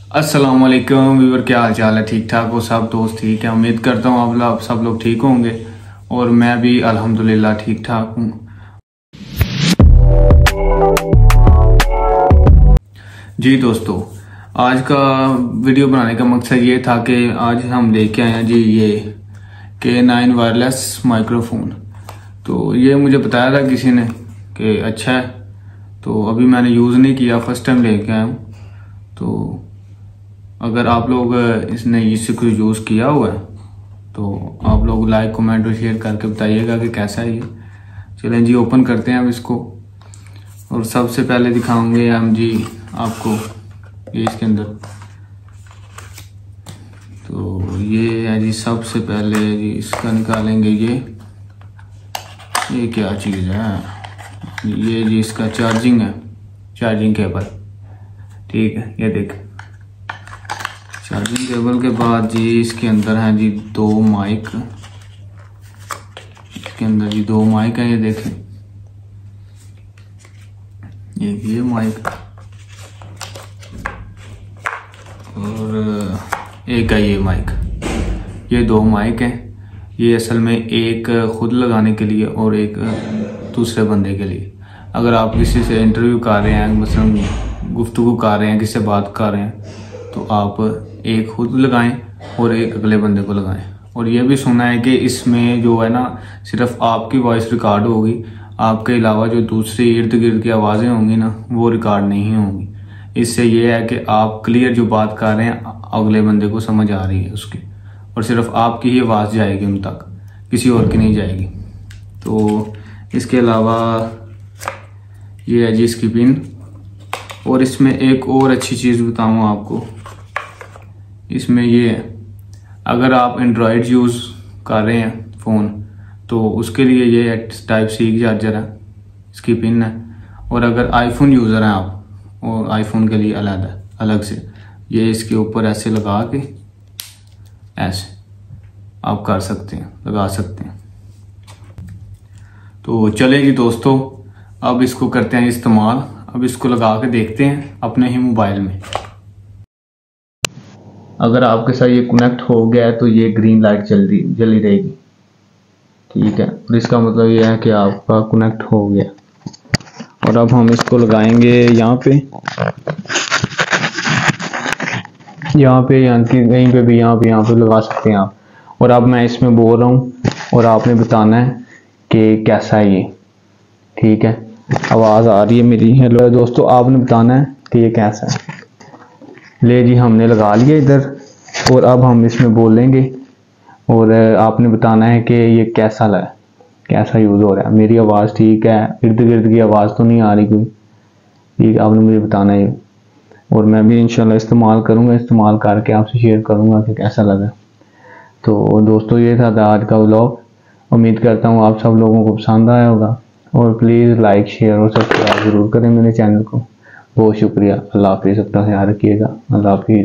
अस्सलाम वालेकुम व्यूअर, क्या हाल चाल है? ठीक ठाक हो सब? दोस्त ठीक है? उम्मीद करता हूँ आप सब लोग ठीक होंगे और मैं भी अल्हम्दुलिल्लाह ठीक ठाक हूँ। जी दोस्तों, आज का वीडियो बनाने का मकसद ये था कि आज हम लेके आए हैं जी ये K9 वायरलेस माइक्रोफोन। तो ये मुझे बताया था किसी ने कि अच्छा है, तो अभी मैंने यूज़ नहीं किया, फर्स्ट टाइम लेके आया हूँ। तो अगर आप लोग इससे कुछ यूज़ किया हुआ है तो आप लोग लाइक कमेंट और शेयर करके बताइएगा कि कैसा है ये। चलें जी, ओपन करते हैं अब इसको। और सबसे पहले दिखाएंगे हम जी आपको ये इसके अंदर। तो ये है जी, सबसे पहले जी इसका निकालेंगे ये क्या चीज़ है। ये जी इसका चार्जिंग है, चार्जिंग केबल। ठीक है, ये देख चार्जिंग केबल के बाद जी इसके अंदर है जी दो माइक। इसके अंदर जी दो माइक है, ये देखें, ये माइक और एक है ये माइक। ये दो माइक हैं। ये असल में एक खुद लगाने के लिए और एक दूसरे बंदे के लिए। अगर आप किसी से इंटरव्यू कर रहे हैं, मसलन गुफ्तगू कर रहे हैं, किसी से बात कर रहे हैं, तो आप एक खुद लगाएं और एक अगले बंदे को लगाएं। और ये भी सुना है कि इसमें जो है ना, सिर्फ आपकी वॉइस रिकॉर्ड होगी, आपके अलावा जो दूसरी इर्द गिर्द की आवाज़ें होंगी ना, वो रिकॉर्ड नहीं होंगी। इससे ये है कि आप क्लियर जो बात कर रहे हैं अगले बंदे को समझ आ रही है उसकी, और सिर्फ आपकी ही आवाज़ जाएगी उन तक, किसी और की नहीं जाएगी। तो इसके अलावा ये है जी इसकी पिन। और इसमें एक और अच्छी चीज़ बताऊँ आपको, इसमें ये है, अगर आप एंड्रॉयड यूज़ कर रहे हैं फ़ोन तो उसके लिए ये टाइप सी की चार्जर है, इसकी पिन है। और अगर आईफोन यूज़र हैं आप, और आईफोन के लिए अलग से ये इसके ऊपर ऐसे लगा के ऐसे आप कर सकते हैं, लगा सकते हैं। तो चले जी दोस्तों, अब इसको करते हैं इस्तेमाल। अब इसको लगा के देखते हैं अपने ही मोबाइल में। अगर आपके साथ ये कनेक्ट हो गया है तो ये ग्रीन लाइट जली रहेगी। ठीक है, और इसका मतलब ये है कि आपका कनेक्ट हो गया। और अब हम इसको लगाएंगे यहाँ पे कहीं पे भी, यहाँ पे लगा सकते हैं आप। और अब मैं इसमें बोल रहा हूँ और आपने बताना है कि कैसा है ये। ठीक है, आवाज़ आ रही है मेरी? हेलो दोस्तों, आपने बताना है कि ये कैसा है। ले जी, हमने लगा लिया इधर, और अब हम इसमें बोलेंगे और आपने बताना है कि ये कैसा लगा, कैसा यूज़ हो रहा है। मेरी आवाज़ ठीक है? इर्द गिर्द की आवाज़ तो नहीं आ रही कोई? ठीक है, आपने मुझे बताना है। और मैं भी इंशाल्लाह इस्तेमाल करूँगा, इस्तेमाल करके आपसे शेयर करूँगा कि कैसा लगा। तो दोस्तों, ये था आज का व्लॉग। उम्मीद करता हूँ आप सब लोगों को पसंद आया होगा। और प्लीज़ लाइक, शेयर और सब्सक्राइब ज़रूर करें मेरे चैनल को। बहुत शुक्रिया। अल्लाह हाफ़िज़, अपना ख्याल रखिएगा। अल्लाह हाफ़िज़।